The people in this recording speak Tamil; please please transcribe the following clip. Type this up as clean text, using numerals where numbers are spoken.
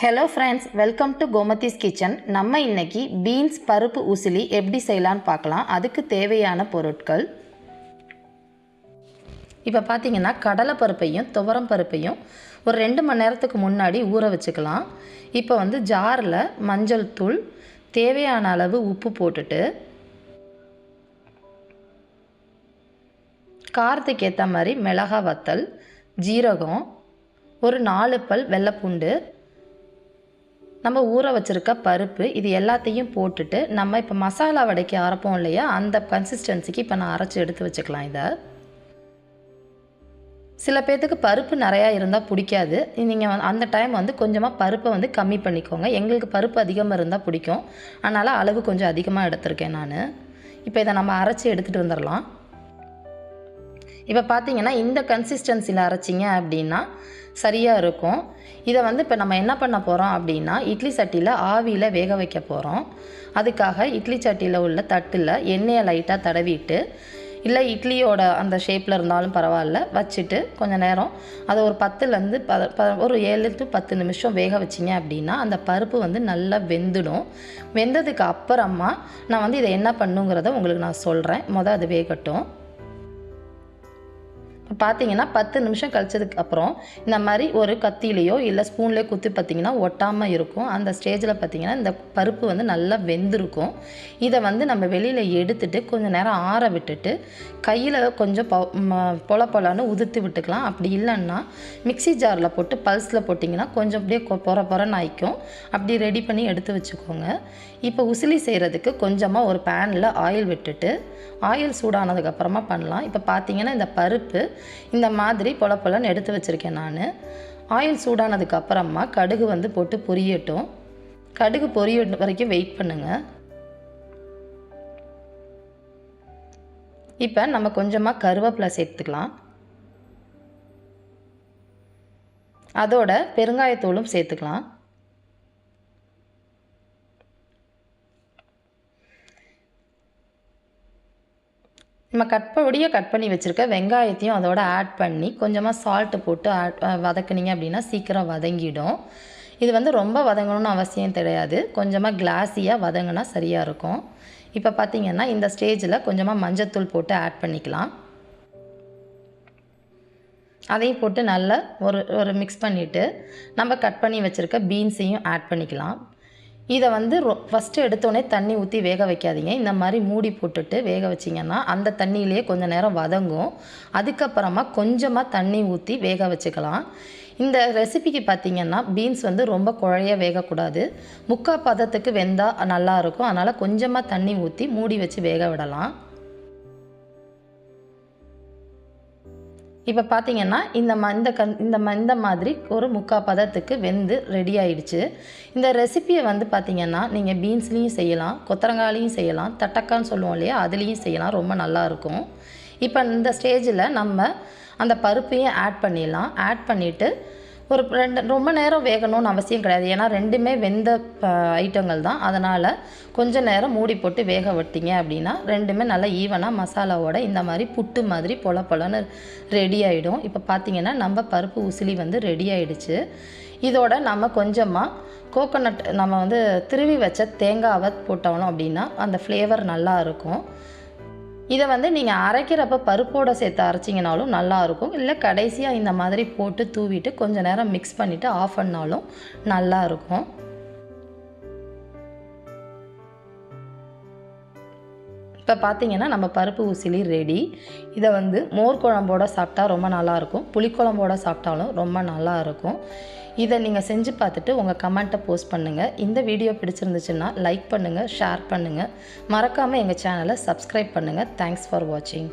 Hello friends, welcome to Gomathi's kitchen. நம்ம இன்னைக்கு பீன்ஸ் பருப்பு உசிலி எப்படி செய்யலாம்னு பார்க்கலாம். அதுக்கு தேவையான பொருட்கள். இப்போ பாத்தீங்கன்னா கடலை பருப்பையும் துவரம் பருப்பையும் ஒரு 2 மணி நேரத்துக்கு முன்னாடி ஊற வச்சுக்கலாம். இப்போ வந்து ஜார்ல மஞ்சள் தூள், தேவையான அளவு உப்பு போட்டுட்டு காரத்துக்கு ஏத்த மாதிரி மிளகாய் வத்தல், ஜீரகம், ஒரு 4 பல் வெள்ளை பூண்டு, நம்ம ஊற வச்சிருக்க பருப்பு இது எல்லாத்தையும் போட்டுட்டு நம்ம இப்போ மசாலா வடைக்கு அரைப்போம் இல்லையா, அந்த கன்சிஸ்டன்சிக்கு இப்போ நான் அரைச்சி எடுத்து வச்சுக்கலாம். இதை சில பேர்த்துக்கு பருப்பு நிறையா இருந்தால் பிடிக்காது. நீங்கள் அந்த டைம் வந்து கொஞ்சமாக பருப்பை வந்து கம்மி பண்ணிக்கோங்க. எங்களுக்கு பருப்பு அதிகமாக இருந்தால் பிடிக்கும், அதனால் அளவு கொஞ்சம் அதிகமாக எடுத்திருக்கேன் நான். இப்போ இதை நம்ம அரைச்சி எடுத்துகிட்டு வந்துடலாம். இப்போ பார்த்தீங்கன்னா இந்த கன்சிஸ்டன்சியில் அரைச்சிங்க அப்படின்னா சரியாக இருக்கும். இதை வந்து இப்போ நம்ம என்ன பண்ண போகிறோம் அப்படின்னா இட்லி சட்டியில் ஆவியில் வேக வைக்க போகிறோம். அதுக்காக இட்லி சட்டியில் உள்ள தட்டில் எண்ணெயை லைட்டாக தடவிட்டு, இல்லை இட்லியோட அந்த ஷேப்பில் இருந்தாலும் பரவாயில்ல, வச்சுட்டு கொஞ்சம் நேரம் அதை ஒரு 10லேருந்து ஒரு 7 to 10 நிமிஷம் வேக வச்சிங்க அப்படின்னா அந்த பருப்பு வந்து நல்லா வெந்துடும். வெந்ததுக்கு அப்புறமா நான் வந்து இதை என்ன பண்ணுங்கிறத உங்களுக்கு நான் சொல்கிறேன். அது வேகட்டும். பார்த்தீங்கன்னா 10 நிமிஷம் கழிச்சதுக்கு அப்புறம் இந்த மாதிரி ஒரு கத்திலையோ இல்லை ஸ்பூன்லேயோ குத்தி பார்த்தீங்கன்னா ஒட்டாமல் இருக்கும். அந்த ஸ்டேஜில் பார்த்தீங்கன்னா இந்த பருப்பு வந்து நல்லா வெந்திருக்கும். இதை வந்து நம்ம வெளியில் எடுத்துட்டு கொஞ்சம் நேரம் ஆற விட்டுட்டு கையில் கொஞ்சம் பொலன்னு உதுத்து விட்டுக்கலாம். அப்படி இல்லைன்னா மிக்சி ஜாரில் போட்டு பல்ஸில் போட்டிங்கன்னா கொஞ்சம் அப்படியே பொறன்னு ஆயிக்கும். அப்படி ரெடி பண்ணி எடுத்து வச்சுக்கோங்க. இப்போ உசிலி செய்கிறதுக்கு கொஞ்சமாக ஒரு பேனில் ஆயில் விட்டுட்டு ஆயில் சூடானதுக்கப்புறமா பண்ணலாம். இப்போ பார்த்தீங்கன்னா இந்த பருப்பு இந்த மாதிரி பொலன்னு எடுத்து வச்சுருக்கேன் நான். ஆயில் சூடானதுக்கு அப்புறமா கடுகு வந்து போட்டு பொரியட்டும். கடுகு பொரிய வரைக்கும் வெயிட் பண்ணுங்கள். இப்போ நம்ம கொஞ்சமாக கருவேப்பிலை சேர்த்துக்கலாம். அதோட பெருங்காயத்தூளும் சேர்த்துக்கலாம். நம்ம கட் பண்ணி வச்சுருக்க வெங்காயத்தையும் அதோட ஆட் பண்ணி கொஞ்சமாக சால்ட்டு போட்டு வதக்குனிங்க அப்படின்னா சீக்கிரம் வதங்கிடும். இது வந்து ரொம்ப வதங்கணும்னு அவசியம் கிடையாது. கொஞ்சமாக கிளாஸியாக வதங்கினா சரியாக இருக்கும். இப்போ பார்த்திங்கன்னா இந்த ஸ்டேஜில் கொஞ்சமாக மஞ்சத்தூள் போட்டு ஆட் பண்ணிக்கலாம். அதையும் போட்டு நல்லா ஒரு மிக்ஸ் பண்ணிவிட்டு நம்ம கட் பண்ணி வச்சுருக்க பீன்ஸையும் ஆட் பண்ணிக்கலாம். இதை வந்து ஃபஸ்ட்டு எடுத்தோடனே தண்ணி ஊற்றி வேக வைக்காதீங்க. இந்த மாதிரி மூடி போட்டுட்டு வேக வச்சிங்கன்னா அந்த தண்ணியிலே கொஞ்சம் நேரம் வதங்கும். அதுக்கப்புறமா கொஞ்சமாக தண்ணி ஊற்றி வேக வச்சுக்கலாம். இந்த ரெசிபிக்கு பார்த்திங்கன்னா பீன்ஸ் வந்து ரொம்ப குழைய வேகக்கூடாது. முக்கால் பதத்துக்கு வெந்தால் நல்லாயிருக்கும். அதனால் கொஞ்சமாக தண்ணி ஊற்றி மூடி வச்சு வேக விடலாம். இப்போ பார்த்தீங்கன்னா இந்த மாதிரி ஒரு முக்கால் பதத்துக்கு வெந்து ரெடி ஆயிடுச்சு. இந்த ரெசிப்பியை வந்து பார்த்திங்கன்னா நீங்கள் பீன்ஸ்லேயும் செய்யலாம், கொத்தரங்காயிலையும் செய்யலாம், தட்டக்கான்னு சொல்லுவோம் இல்லையா, அதுலேயும் செய்யலாம். ரொம்ப நல்லாயிருக்கும். இப்போ இந்த ஸ்டேஜில் நம்ம அந்த பருப்பையும் ஆட் பண்ணிடலாம். ஆட் பண்ணிவிட்டு ஒரு ரொம்ப நேரம் வேகணும்னு அவசியம் கிடையாது. ஏன்னா ரெண்டுமே வெந்த ஐட்டங்கள் தான். அதனால் கொஞ்சம் நேரம் மூடி போட்டு வேக விட்டிங்க அப்படின்னா ரெண்டுமே நல்லா ஈவனாக மசாலாவோட இந்த மாதிரி புட்டு மாதிரி பொலன்னு ரெடி ஆகிடும். இப்போ பார்த்திங்கன்னா நம்ம பருப்பு உசிலி வந்து ரெடி ஆகிடுச்சு. இதோட நம்ம கொஞ்சமாக கோகோனட் நம்ம வந்து திருவி வச்ச தேங்காவை போட்டோம் அப்படின்னா அந்த ஃப்ளேவர் நல்லா இருக்கும். இதை வந்து நீங்கள் அரைக்கிறப்ப பருப்போடு சேர்த்து அரைச்சிங்கனாலும் நல்லாயிருக்கும். இல்லை கடைசியாக இந்த மாதிரி போட்டு தூவிட்டு கொஞ்சம் நேரம் மிக்ஸ் பண்ணிவிட்டு ஆஃப் பண்ணாலும் நல்லாயிருக்கும். இப்போ பார்த்தீங்கன்னா நம்ம பருப்பு உசிலி ரெடி. இதை வந்து மோர் குழம்போடு சாப்பிட்டா ரொம்ப நல்லாயிருக்கும். புளிக்குழம்போடு சாப்பிட்டாலும் ரொம்ப நல்லாயிருக்கும். இதை நீங்கள் செஞ்சு பார்த்துட்டு உங்கள் கமெண்ட்டை போஸ்ட் பண்ணுங்கள். இந்த வீடியோ பிடிச்சிருந்துச்சுன்னா லைக் பண்ணுங்கள், ஷேர் பண்ணுங்கள். மறக்காமல் எங்கள் சேனலை சப்ஸ்கிரைப் பண்ணுங்கள். தேங்க்ஸ் ஃபார் வாட்சிங்.